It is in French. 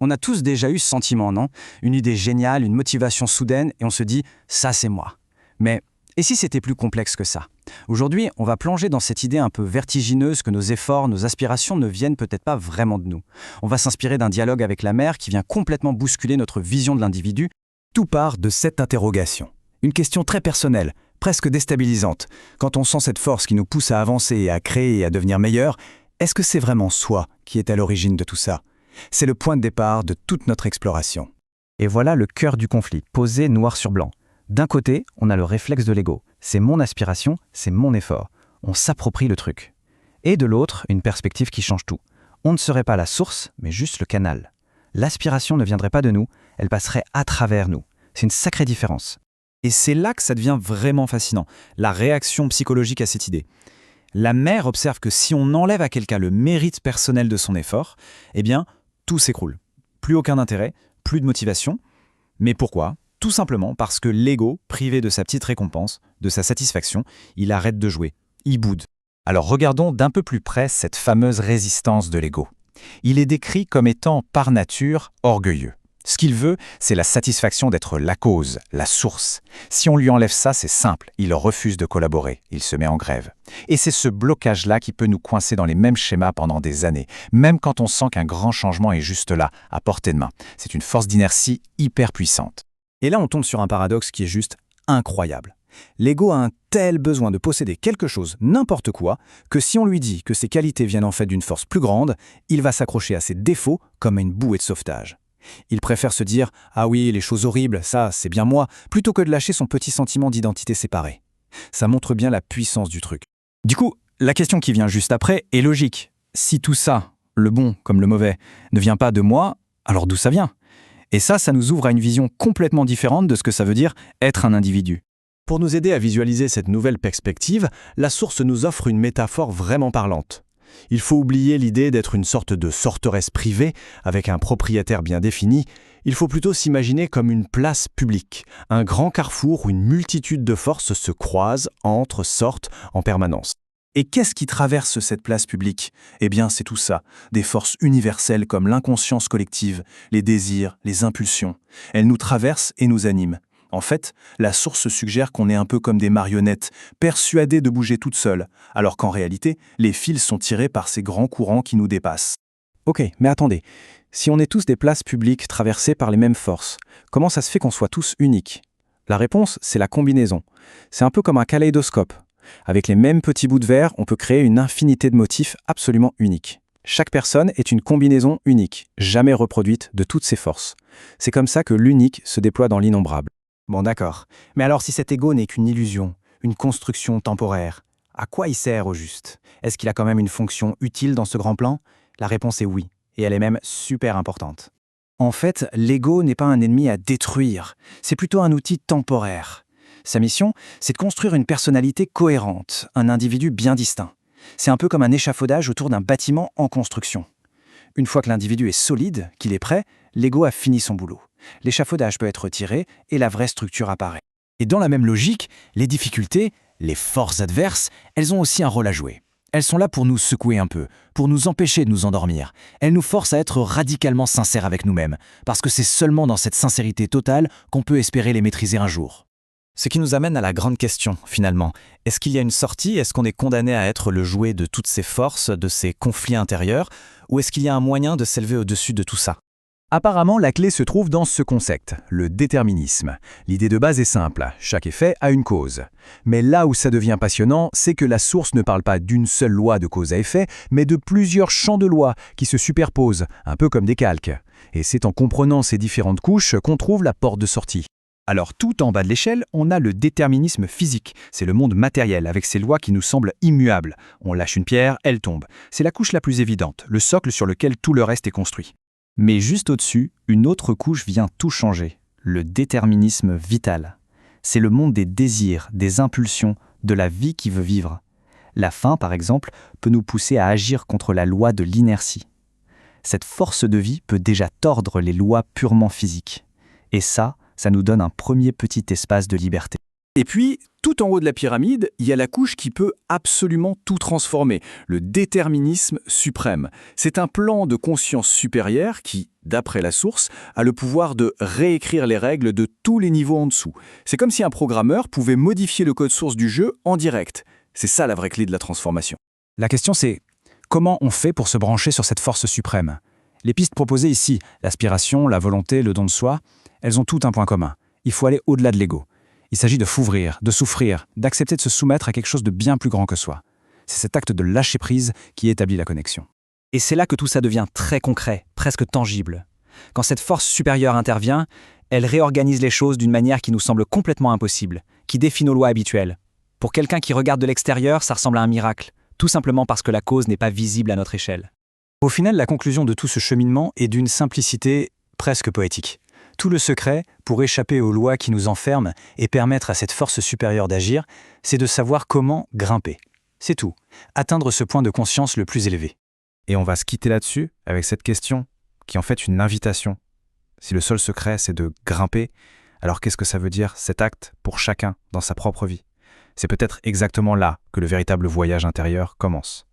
On a tous déjà eu ce sentiment, non? Une idée géniale, une motivation soudaine, et on se dit « ça c'est moi ». Mais et si c'était plus complexe que ça? Aujourd'hui, on va plonger dans cette idée un peu vertigineuse que nos efforts, nos aspirations ne viennent peut-être pas vraiment de nous. On va s'inspirer d'un dialogue avec la mer qui vient complètement bousculer notre vision de l'individu. Tout part de cette interrogation. Une question très personnelle, presque déstabilisante. Quand on sent cette force qui nous pousse à avancer et à créer et à devenir meilleur, est-ce que c'est vraiment soi qui est à l'origine de tout ça? C'est le point de départ de toute notre exploration. Et voilà le cœur du conflit, posé noir sur blanc. D'un côté, on a le réflexe de l'ego. C'est mon aspiration, c'est mon effort. On s'approprie le truc. Et de l'autre, une perspective qui change tout. On ne serait pas la source, mais juste le canal. L'aspiration ne viendrait pas de nous, elle passerait à travers nous. C'est une sacrée différence. Et c'est là que ça devient vraiment fascinant, la réaction psychologique à cette idée. La mère observe que si on enlève à quelqu'un le mérite personnel de son effort, eh bien, tout s'écroule. Plus aucun intérêt, plus de motivation. Mais pourquoi ? Tout simplement parce que l'ego, privé de sa petite récompense, de sa satisfaction, il arrête de jouer, il boude. Alors regardons d'un peu plus près cette fameuse résistance de l'ego. Il est décrit comme étant par nature orgueilleux. Ce qu'il veut, c'est la satisfaction d'être la cause, la source. Si on lui enlève ça, c'est simple, il refuse de collaborer, il se met en grève. Et c'est ce blocage-là qui peut nous coincer dans les mêmes schémas pendant des années, même quand on sent qu'un grand changement est juste là, à portée de main. C'est une force d'inertie hyper puissante. Et là, on tombe sur un paradoxe qui est juste incroyable. L'ego a un tel besoin de posséder quelque chose, n'importe quoi, que si on lui dit que ses qualités viennent en fait d'une force plus grande, il va s'accrocher à ses défauts comme à une bouée de sauvetage. Il préfère se dire « Ah oui, les choses horribles, ça, c'est bien moi », plutôt que de lâcher son petit sentiment d'identité séparée. Ça montre bien la puissance du truc. Du coup, la question qui vient juste après est logique. Si tout ça, le bon comme le mauvais, ne vient pas de moi, alors d'où ça vient? Et ça nous ouvre à une vision complètement différente de ce que ça veut dire être un individu. Pour nous aider à visualiser cette nouvelle perspective, la source nous offre une métaphore vraiment parlante. Il faut oublier l'idée d'être une sorte de sorteresse privée avec un propriétaire bien défini. Il faut plutôt s'imaginer comme une place publique, un grand carrefour où une multitude de forces se croisent, entrent, sortent en permanence. Et qu'est-ce qui traverse cette place publique? Eh bien, c'est tout ça, des forces universelles comme l'inconscience collective, les désirs, les impulsions. Elles nous traversent et nous animent. En fait, la source suggère qu'on est un peu comme des marionnettes, persuadées de bouger toutes seules, alors qu'en réalité, les fils sont tirés par ces grands courants qui nous dépassent. Ok, mais attendez, si on est tous des places publiques traversées par les mêmes forces, comment ça se fait qu'on soit tous uniques? La réponse, c'est la combinaison. C'est un peu comme un kaléidoscope. Avec les mêmes petits bouts de verre, on peut créer une infinité de motifs absolument uniques. Chaque personne est une combinaison unique, jamais reproduite de toutes ses forces. C'est comme ça que l'unique se déploie dans l'innombrable. Bon d'accord, mais alors si cet ego n'est qu'une illusion, une construction temporaire, à quoi il sert au juste? Est-ce qu'il a quand même une fonction utile dans ce grand plan? La réponse est oui, et elle est même super importante. En fait, l'ego n'est pas un ennemi à détruire, c'est plutôt un outil temporaire. Sa mission, c'est de construire une personnalité cohérente, un individu bien distinct. C'est un peu comme un échafaudage autour d'un bâtiment en construction. Une fois que l'individu est solide, qu'il est prêt, l'ego a fini son boulot. L'échafaudage peut être retiré et la vraie structure apparaît. Et dans la même logique, les difficultés, les forces adverses, elles ont aussi un rôle à jouer. Elles sont là pour nous secouer un peu, pour nous empêcher de nous endormir. Elles nous forcent à être radicalement sincères avec nous-mêmes, parce que c'est seulement dans cette sincérité totale qu'on peut espérer les maîtriser un jour. Ce qui nous amène à la grande question, finalement. Est-ce qu'il y a une sortie? Est-ce qu'on est condamné à être le jouet de toutes ces forces, de ces conflits intérieurs? Ou est-ce qu'il y a un moyen de s'élever au-dessus de tout ça? Apparemment, la clé se trouve dans ce concept, le déterminisme. L'idée de base est simple, chaque effet a une cause. Mais là où ça devient passionnant, c'est que la source ne parle pas d'une seule loi de cause à effet, mais de plusieurs champs de lois qui se superposent, un peu comme des calques. Et c'est en comprenant ces différentes couches qu'on trouve la porte de sortie. Alors tout en bas de l'échelle, on a le déterminisme physique. C'est le monde matériel avec ses lois qui nous semblent immuables. On lâche une pierre, elle tombe. C'est la couche la plus évidente, le socle sur lequel tout le reste est construit. Mais juste au-dessus, une autre couche vient tout changer, le déterminisme vital. C'est le monde des désirs, des impulsions, de la vie qui veut vivre. La faim, par exemple, peut nous pousser à agir contre la loi de l'inertie. Cette force de vie peut déjà tordre les lois purement physiques. Et ça nous donne un premier petit espace de liberté. Et puis, Tout en haut de la pyramide, il y a la couche qui peut absolument tout transformer, le déterminisme suprême. C'est un plan de conscience supérieure qui, d'après la source, a le pouvoir de réécrire les règles de tous les niveaux en dessous. C'est comme si un programmeur pouvait modifier le code source du jeu en direct. C'est ça la vraie clé de la transformation. La question c'est, comment on fait pour se brancher sur cette force suprême? Les pistes proposées ici, l'aspiration, la volonté, le don de soi, elles ont toutes un point commun. Il faut aller au-delà de l'ego. Il s'agit de s'ouvrir, de souffrir, d'accepter de se soumettre à quelque chose de bien plus grand que soi. C'est cet acte de lâcher prise qui établit la connexion. Et c'est là que tout ça devient très concret, presque tangible. Quand cette force supérieure intervient, elle réorganise les choses d'une manière qui nous semble complètement impossible, qui défie nos lois habituelles. Pour quelqu'un qui regarde de l'extérieur, ça ressemble à un miracle, tout simplement parce que la cause n'est pas visible à notre échelle. Au final, la conclusion de tout ce cheminement est d'une simplicité presque poétique. Tout le secret, pour échapper aux lois qui nous enferment et permettre à cette force supérieure d'agir, c'est de savoir comment grimper. C'est tout. Atteindre ce point de conscience le plus élevé. Et on va se quitter là-dessus avec cette question, qui est en fait une invitation. Si le seul secret, c'est de grimper, alors qu'est-ce que ça veut dire cet acte pour chacun dans sa propre vie? C'est peut-être exactement là que le véritable voyage intérieur commence.